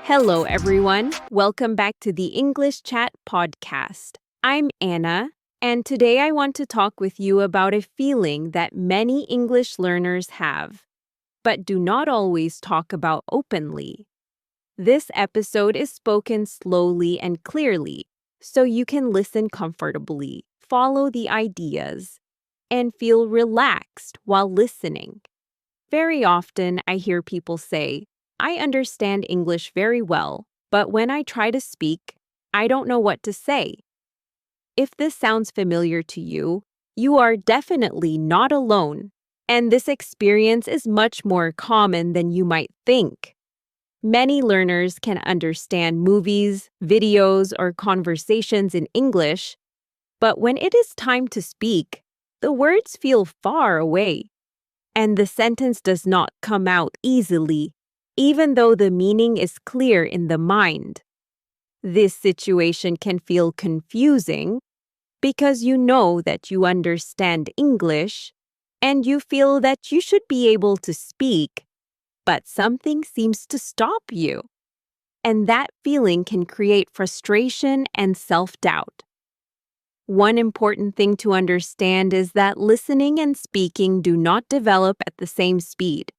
Hello, everyone. Welcome back to the English Chat podcast. I'm Anna, and today I want to talk with you about a feeling that many English learners have, but do not always talk about openly. This episode is spoken slowly and clearly, so you can listen comfortably, follow the ideas, and feel relaxed while listening. Very often, I hear people say, I understand English very well, but when I try to speak, I don't know what to say. If this sounds familiar to you, you are definitely not alone, and this experience is much more common than you might think. Many learners can understand movies, videos, or conversations in English, but when it is time to speak, the words feel far away, and the sentence does not come out easily, even though the meaning is clear in the mind. This situation can feel confusing because you know that you understand English and you feel that you should be able to speak, but something seems to stop you. And that feeling can create frustration and self-doubt. One important thing to understand is that listening and speaking do not develop at the same speed.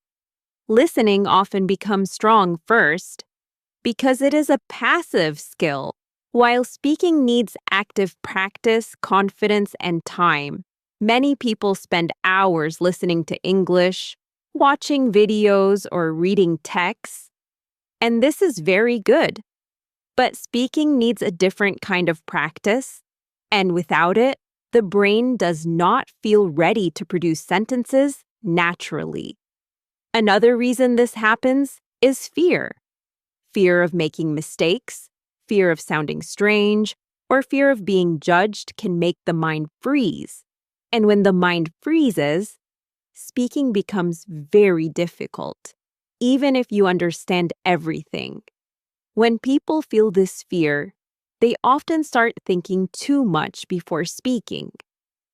Listening often becomes strong first because it is a passive skill, while speaking needs active practice, confidence, and time. Many people spend hours listening to English, watching videos, or reading texts, and this is very good. But speaking needs a different kind of practice, and without it, the brain does not feel ready to produce sentences naturally. Another reason this happens is fear. Fear of making mistakes, fear of sounding strange, or fear of being judged can make the mind freeze. And when the mind freezes, speaking becomes very difficult, even if you understand everything. When people feel this fear, they often start thinking too much before speaking,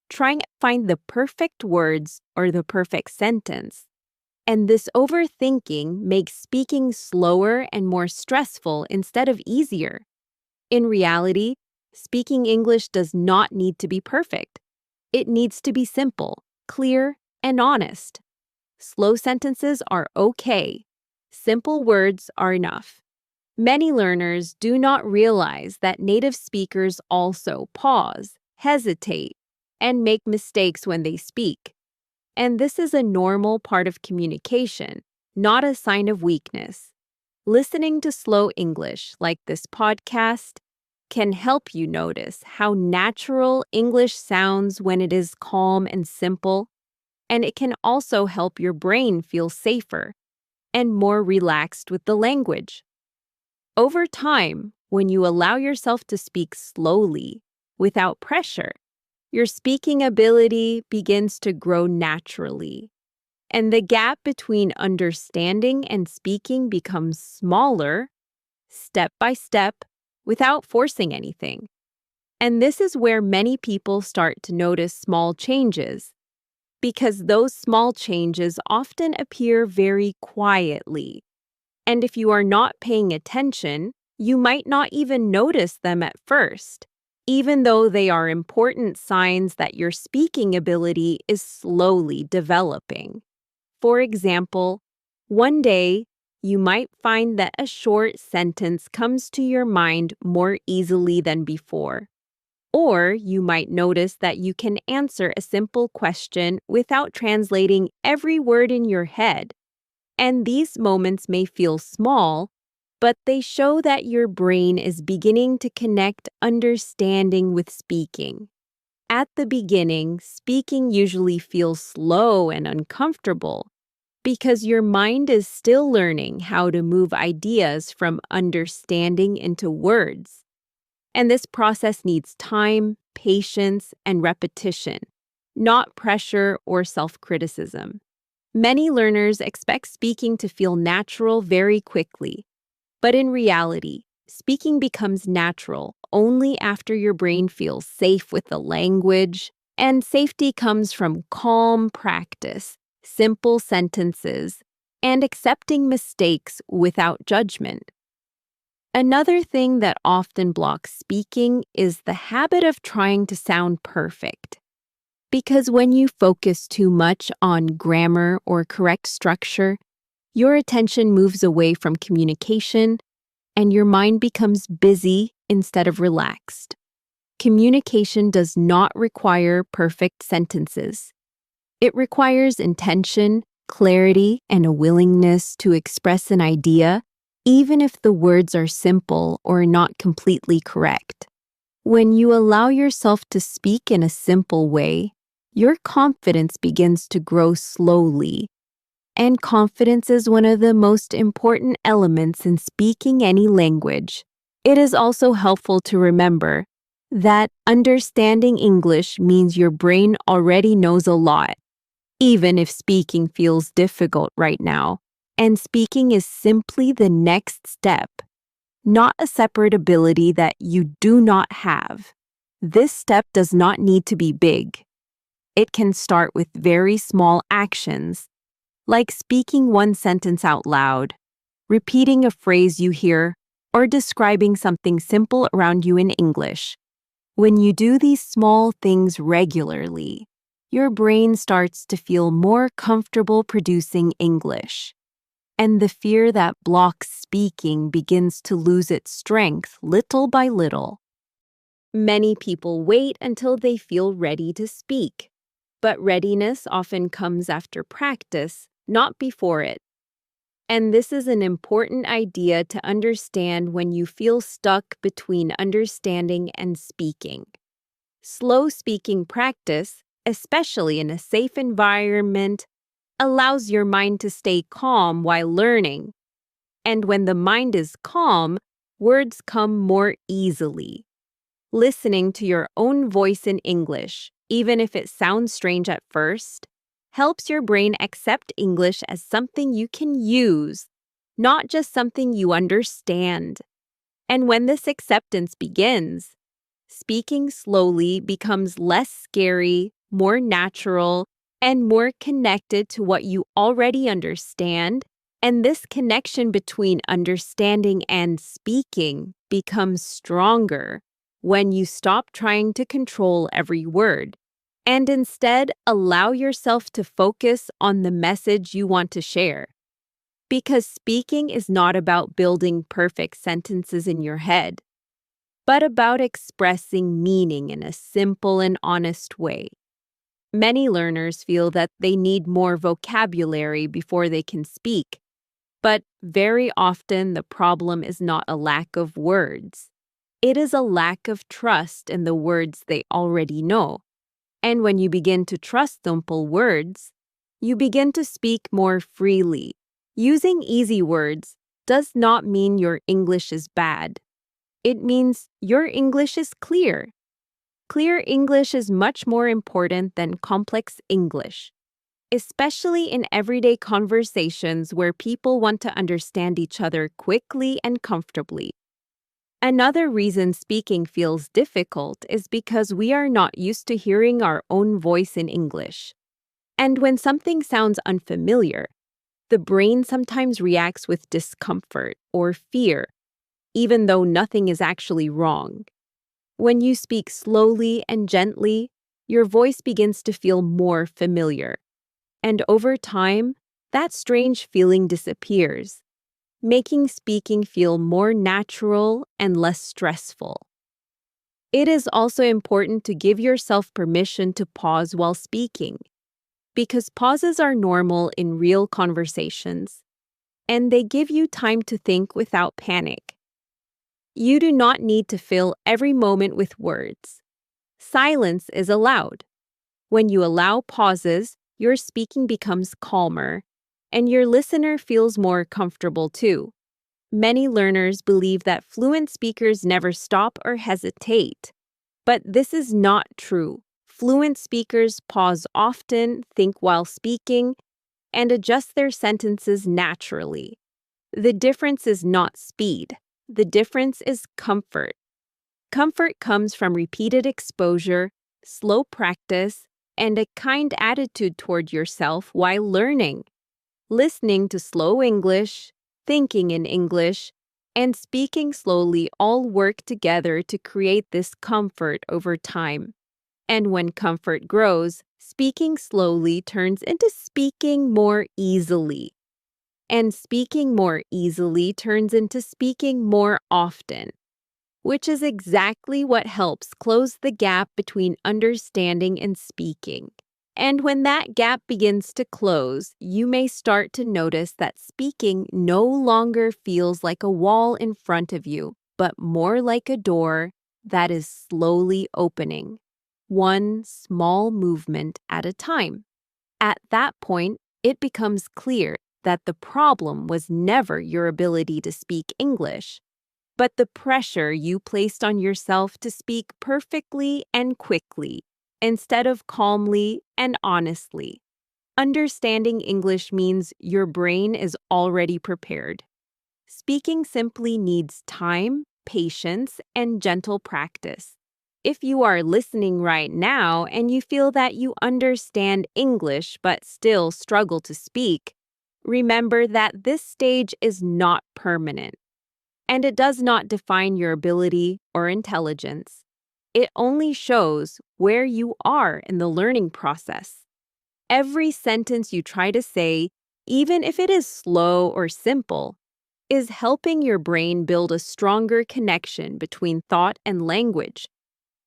trying to find the perfect words or the perfect sentence. And this overthinking makes speaking slower and more stressful instead of easier. In reality, speaking English does not need to be perfect. It needs to be simple, clear, and honest. Slow sentences are okay. Simple words are enough. Many learners do not realize that native speakers also pause, hesitate, and make mistakes when they speak. And this is a normal part of communication, not a sign of weakness. Listening to slow English, like this podcast, can help you notice how natural English sounds when it is calm and simple, and it can also help your brain feel safer and more relaxed with the language. Over time, when you allow yourself to speak slowly, without pressure, your speaking ability begins to grow naturally, and the gap between understanding and speaking becomes smaller, step by step, without forcing anything. And this is where many people start to notice small changes, because those small changes often appear very quietly. And if you are not paying attention, you might not even notice them at first, even though they are important signs that your speaking ability is slowly developing. For example, one day, you might find that a short sentence comes to your mind more easily than before. Or you might notice that you can answer a simple question without translating every word in your head. And these moments may feel small, but they show that your brain is beginning to connect understanding with speaking. At the beginning, speaking usually feels slow and uncomfortable because your mind is still learning how to move ideas from understanding into words. And this process needs time, patience, and repetition, not pressure or self-criticism. Many learners expect speaking to feel natural very quickly, but in reality, speaking becomes natural only after your brain feels safe with the language, and safety comes from calm practice, simple sentences, and accepting mistakes without judgment. Another thing that often blocks speaking is the habit of trying to sound perfect. Because when you focus too much on grammar or correct structure, your attention moves away from communication and your mind becomes busy instead of relaxed. Communication does not require perfect sentences. It requires intention, clarity, and a willingness to express an idea, even if the words are simple or not completely correct. When you allow yourself to speak in a simple way, your confidence begins to grow slowly. And confidence is one of the most important elements in speaking any language. It is also helpful to remember that understanding English means your brain already knows a lot, even if speaking feels difficult right now. And speaking is simply the next step, not a separate ability that you do not have. This step does not need to be big. It can start with very small actions, like speaking one sentence out loud, repeating a phrase you hear, or describing something simple around you in English. When you do these small things regularly, your brain starts to feel more comfortable producing English, and the fear that blocks speaking begins to lose its strength little by little. Many people wait until they feel ready to speak, but readiness often comes after practice, not before it. And this is an important idea to understand when you feel stuck between understanding and speaking. Slow speaking practice, especially in a safe environment, allows your mind to stay calm while learning. And when the mind is calm, words come more easily. Listening to your own voice in English, even if it sounds strange at first, helps your brain accept English as something you can use, not just something you understand. And when this acceptance begins, speaking slowly becomes less scary, more natural, and more connected to what you already understand. And this connection between understanding and speaking becomes stronger when you stop trying to control every word and instead allow yourself to focus on the message you want to share. Because speaking is not about building perfect sentences in your head, but about expressing meaning in a simple and honest way. Many learners feel that they need more vocabulary before they can speak, but very often the problem is not a lack of words. It is a lack of trust in the words they already know. And when you begin to trust simple words, you begin to speak more freely. Using easy words does not mean your English is bad. It means your English is clear. Clear English is much more important than complex English, especially in everyday conversations where people want to understand each other quickly and comfortably. Another reason speaking feels difficult is because we are not used to hearing our own voice in English. And when something sounds unfamiliar, the brain sometimes reacts with discomfort or fear, even though nothing is actually wrong. When you speak slowly and gently, your voice begins to feel more familiar. And over time, that strange feeling disappears, making speaking feel more natural and less stressful. It is also important to give yourself permission to pause while speaking, because pauses are normal in real conversations, and they give you time to think without panic. You do not need to fill every moment with words. Silence is allowed. When you allow pauses, your speaking becomes calmer, and your listener feels more comfortable too. Many learners believe that fluent speakers never stop or hesitate, but this is not true. Fluent speakers pause often, think while speaking, and adjust their sentences naturally. The difference is not speed, the difference is comfort. Comfort comes from repeated exposure, slow practice, and a kind attitude toward yourself while learning. Listening to slow English, thinking in English, and speaking slowly all work together to create this comfort over time. And when comfort grows, speaking slowly turns into speaking more easily. And speaking more easily turns into speaking more often, which is exactly what helps close the gap between understanding and speaking. And when that gap begins to close, you may start to notice that speaking no longer feels like a wall in front of you, but more like a door that is slowly opening, one small movement at a time. At that point, it becomes clear that the problem was never your ability to speak English, but the pressure you placed on yourself to speak perfectly and quickly, instead of calmly and honestly. Understanding English means your brain is already prepared. Speaking simply needs time, patience, and gentle practice. If you are listening right now and you feel that you understand English but still struggle to speak, remember that this stage is not permanent, and it does not define your ability or intelligence. It only shows where you are in the learning process. Every sentence you try to say, even if it is slow or simple, is helping your brain build a stronger connection between thought and language.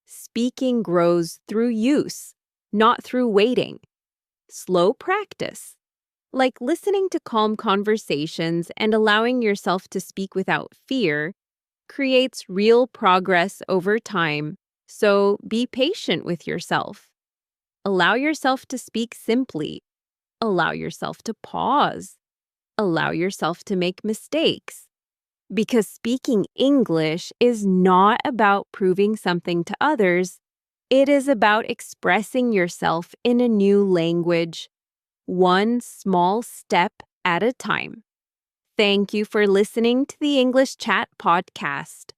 Speaking grows through use, not through waiting. Slow practice, like listening to calm conversations and allowing yourself to speak without fear, creates real progress over time. So be patient with yourself. Allow yourself to speak simply. Allow yourself to pause. Allow yourself to make mistakes. Because speaking English is not about proving something to others. It is about expressing yourself in a new language, one small step at a time. Thank you for listening to the English Chat Podcast.